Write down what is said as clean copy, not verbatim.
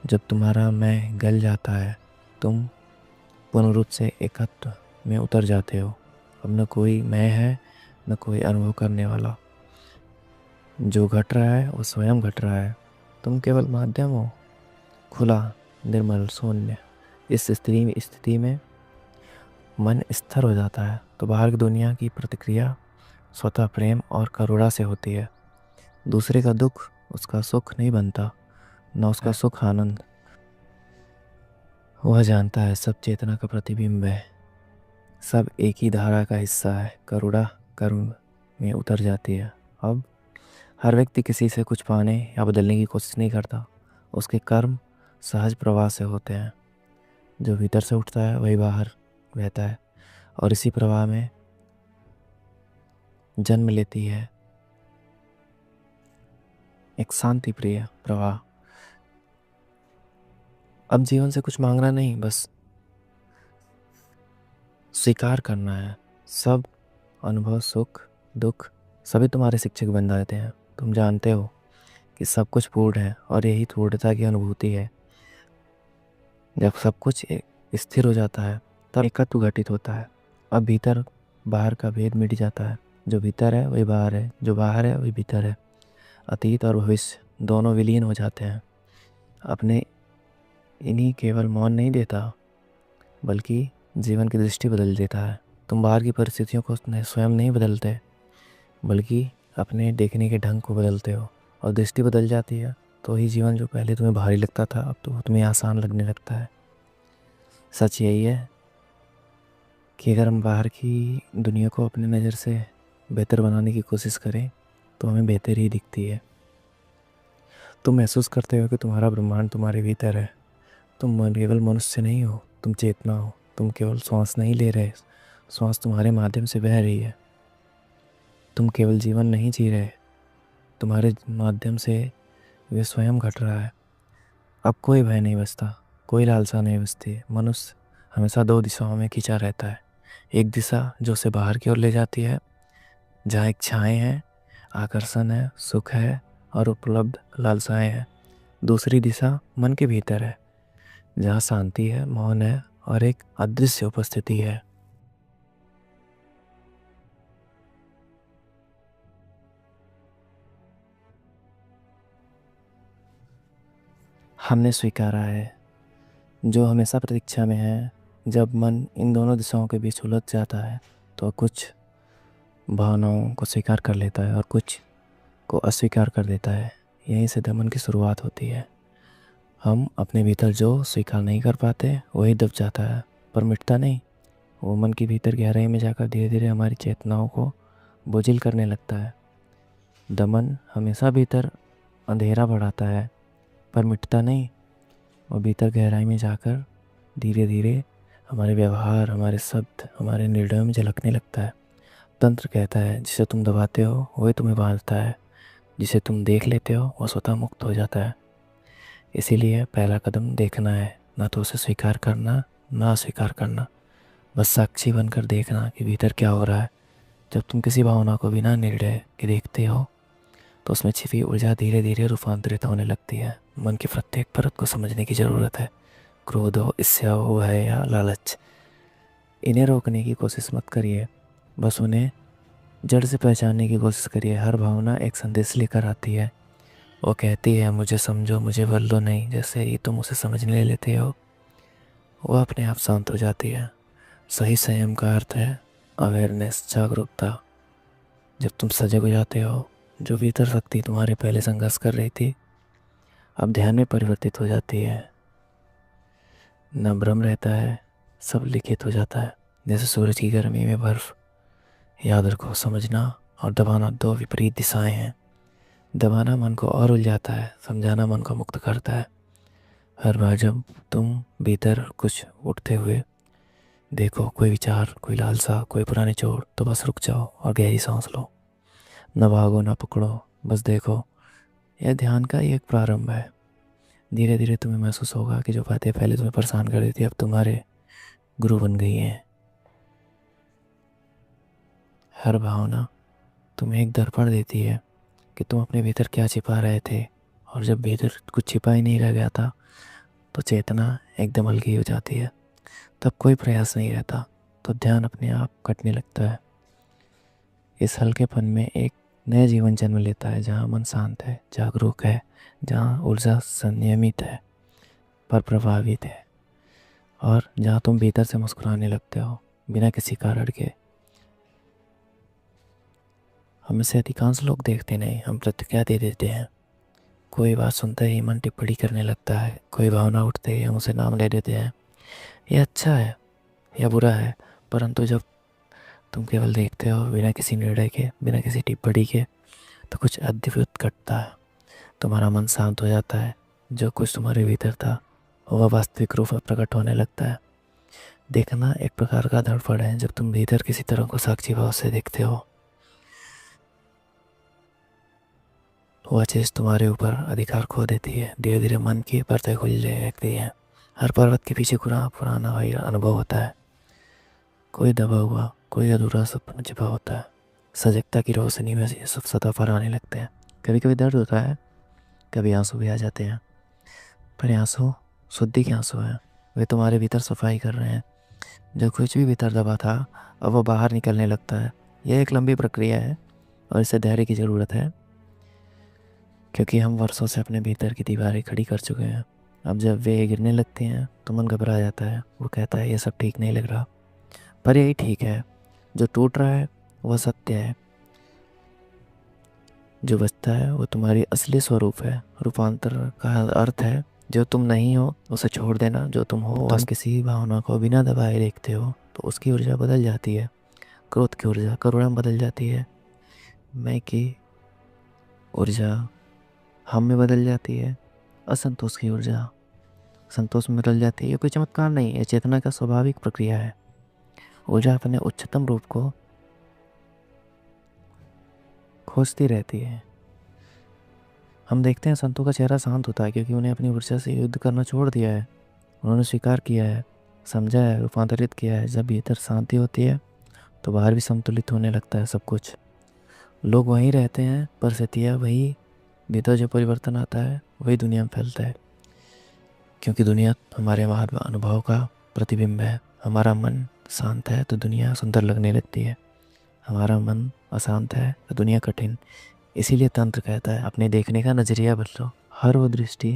जब तुम्हारा मैं गल जाता है, तुम पूर्ण रूप से एकत्व में उतर जाते हो। अब न कोई मैं है, न कोई अनुभव करने वाला। जो घट रहा है वो स्वयं घट रहा है। तुम केवल माध्यम हो, खुला, निर्मल, शून्य। इस स्थिति में मन स्थिर हो जाता है तो बाहर की दुनिया की प्रतिक्रिया स्वतः प्रेम और करुणा से होती है। दूसरे का दुख उसका सुख नहीं बनता, न उसका सुख आनंद। वह जानता है सब चेतना का प्रतिबिंब है, सब एक ही धारा का हिस्सा है। करुणा कर्म में उतर जाती है। अब हर व्यक्ति किसी से कुछ पाने या बदलने की कोशिश नहीं करता। उसके कर्म सहज प्रवाह से होते हैं। जो भीतर से उठता है वही बाहर बहता है, और इसी प्रवाह में जन्म लेती है एक शांति प्रिय प्रवाह। अब जीवन से कुछ मांगना नहीं, बस स्वीकार करना है। सब अनुभव, सुख दुख, सभी तुम्हारे शिक्षक बन जाते हैं। तुम जानते हो कि सब कुछ पूर्ण है और यही पूर्णता की अनुभूति है। जब सब कुछ स्थिर हो जाता है तब एकत्व घटित होता है। अब भीतर बाहर का भेद मिट जाता है। जो भीतर है वही बाहर है, जो बाहर है वही भीतर है। अतीत और भविष्य दोनों विलीन हो जाते हैं। अपने इन्हीं केवल मौन नहीं देता, बल्कि जीवन की दृष्टि बदल देता है। तुम बाहर की परिस्थितियों को स्वयं नहीं बदलते, बल्कि अपने देखने के ढंग को बदलते हो। और दृष्टि बदल जाती है तो ही जीवन जो पहले तुम्हें भारी लगता था, अब तो तुम्हें आसान लगने लगता है। सच यही है कि अगर हम बाहर की दुनिया को अपनी नज़र से बेहतर बनाने की कोशिश करें तो हमें बेहतर ही दिखती है। तुम महसूस करते हो कि तुम्हारा ब्रह्मांड तुम्हारे भीतर है। तुम केवल मनुष्य नहीं हो, तुम चेतना हो। तुम केवल श्वास नहीं ले रहे, श्वास तुम्हारे माध्यम से बह रही है। तुम केवल जीवन नहीं जी रहे, तुम्हारे माध्यम से वे स्वयं घट रहा है। अब कोई भय नहीं बचता, कोई लालसा नहीं बचती। मनुष्य हमेशा दो दिशाओं में खींचा रहता है। एक दिशा जो उसे बाहर की ओर ले जाती है, जहाँ इच्छाएं हैं, आकर्षण है, सुख है और उपलब्ध लालसाएं हैं। दूसरी दिशा मन के भीतर है, जहाँ शांति है, मौन है और एक अदृश्य उपस्थिति है। हमने स्वीकारा है जो हमेशा प्रतीक्षा में है। जब मन इन दोनों दिशाओं के बीच उलझ जाता है तो कुछ भावनाओं को स्वीकार कर लेता है और कुछ को अस्वीकार कर देता है। यहीं से दमन की शुरुआत होती है। हम अपने भीतर जो स्वीकार नहीं कर पाते वही दब जाता है, पर मिटता नहीं। वो मन की भीतर गहराई में जाकर धीरे धीरे हमारी चेतनाओं को बोझिल करने लगता है। दमन हमेशा भीतर अंधेरा बढ़ाता है, पर मिटता नहीं। वो भीतर गहराई में जाकर धीरे धीरे हमारे व्यवहार, हमारे शब्द, हमारे निर्णयों में झलकने लगता है। तंत्र कहता है जिसे तुम दबाते हो वही तुम्हें बांधता है, जिसे तुम देख लेते हो वो स्वतः मुक्त हो जाता है। इसीलिए पहला कदम देखना है, ना तो उसे स्वीकार करना, ना अस्वीकार करना। बस साक्षी बनकर देखना कि भीतर क्या हो रहा है। जब तुम किसी भावना को बिना निर्णय के देखते हो तो उसमें छिपी ऊर्जा धीरे धीरे रूपांतरित होने लगती है। मन की प्रत्येक परत को समझने की ज़रूरत है। क्रोध हो, ईर्ष्या हो, भय या लालच, इन्हें रोकने की कोशिश मत करिए, बस उन्हें जड़ से पहचानने की कोशिश करिए। हर भावना एक संदेश लेकर आती है। वो कहती है मुझे समझो, मुझे बदलो नहीं। जैसे ही तुम उसे समझने लेते हो वो अपने आप शांत हो जाती है। सही संयम का अर्थ है अवेयरनेस, जागरूकता। जब तुम सजग हो जाते हो, जो भीतर शक्ति तुम्हारे पहले संघर्ष कर रही थी अब ध्यान में परिवर्तित हो जाती है। न भ्रम रहता है, सब लिखित हो जाता है। जैसे सूरज की गर्मी में बर्फ। याद रखो, समझना और दबाना दो विपरीत दिशाएं हैं। दबाना मन को और उलझाता है, समझाना मन को मुक्त करता है। हर बार जब तुम भीतर कुछ उठते हुए देखो, कोई विचार, कोई लालसा, कोई पुरानी चोट, तो बस रुक जाओ और गहरी सांस लो। न भागो, न पकड़ो, बस देखो। यह ध्यान का ही एक प्रारंभ है। धीरे धीरे तुम्हें महसूस होगा कि जो बातें पहले तुम्हें परेशान कर रही थी अब तुम्हारे गुरु बन गई हैं। हर भावना तुम्हें एक दर्पण देती है कि तुम अपने भीतर क्या छिपा रहे थे, और जब भीतर कुछ छिपा ही नहीं रह गया था तो चेतना एकदम हल्की हो जाती है। तब कोई प्रयास नहीं रहता, तो ध्यान अपने आप कटने लगता है। इस हल्केपन में एक नया जीवन जन्म लेता है, जहाँ मन शांत है, जागरूक है, जहाँ ऊर्जा संयमित है पर प्रभावित है, और जहाँ तुम भीतर से मुस्कुराने लगते हो बिना किसी कारण के। हम से अधिकांश लोग देखते नहीं, हम प्रतिक्रिया दे देते हैं। कोई बात सुनते ही मन टिप्पणी करने लगता है, कोई भावना उठते ही हम उसे नाम ले देते हैं। यह अच्छा है या बुरा है, परंतु जब तुम केवल देखते हो बिना किसी निर्णय के, बिना किसी टिप्पणी के, तो कुछ अद्भुत घटता है। तुम्हारा मन शांत हो जाता है, जो कुछ तुम्हारे भीतर था वह वास्तविक रूप में प्रकट होने लगता है। देखना एक प्रकार का दर्पण है। जब तुम भीतर किसी तरह को साक्षी भाव से देखते हो, वह चीज़ तुम्हारे ऊपर अधिकार खो देती है। धीरे धीरे मन की परतें खुलने लगती हैं। हर पर्वत के पीछे पुराना वही अनुभव होता है। कोई दबा हुआ, कोई अधूरा सपना छिपा होता है। सजगता की रोशनी में ये सब सतह पर आने लगते हैं। कभी कभी दर्द होता है, कभी आंसू भी आ जाते हैं, पर ये आंसू शुद्धि के आंसू हैं। वे तुम्हारे भीतर सफाई कर रहे हैं। जो कुछ भी भीतर दबा था, अब वो बाहर निकलने लगता है। यह एक लंबी प्रक्रिया है और इसे धैर्य की ज़रूरत है, क्योंकि हम वर्षों से अपने भीतर की दीवारें खड़ी कर चुके हैं। अब जब वे गिरने लगती हैं तो मन घबरा जाता है। वो कहता है ये सब ठीक नहीं लग रहा, पर यही ठीक है। जो टूट रहा है वह सत्य है, जो बचता है वो तुम्हारी असली स्वरूप है। रूपांतर का अर्थ है जो तुम नहीं हो उसे छोड़ देना, जो तुम हो। तुम किसी भावना को बिना दबाए देखते हो तो उसकी ऊर्जा बदल जाती है। क्रोध की ऊर्जा करुणा में बदल जाती है। मैं की ऊर्जा हम में बदल जाती है। असंतोष की ऊर्जा संतोष में बदल जाती है। ये कोई चमत्कार नहीं है, चेतना का स्वाभाविक प्रक्रिया है। ऊर्जा अपने उच्चतम रूप को खोजती रहती है। हम देखते हैं संतों का चेहरा शांत होता है, क्योंकि उन्हें अपनी ऊर्जा से युद्ध करना छोड़ दिया है। उन्होंने स्वीकार किया है, समझा है, रूपांतरित किया है। जब भीतर शांति होती है तो बाहर भी संतुलित होने लगता है सब कुछ। लोग वहीं रहते हैं, परिस्थितियाँ वही, भीतर जो परिवर्तन आता है वही दुनिया में फैलता है, क्योंकि दुनिया हमारे अनुभव का प्रतिबिंब है। हमारा मन शांत है तो दुनिया सुंदर लगने लगती है। हमारा मन अशांत है तो दुनिया कठिन। इसीलिए तंत्र कहता है अपने देखने का नजरिया बदलो। हर वो दृष्टि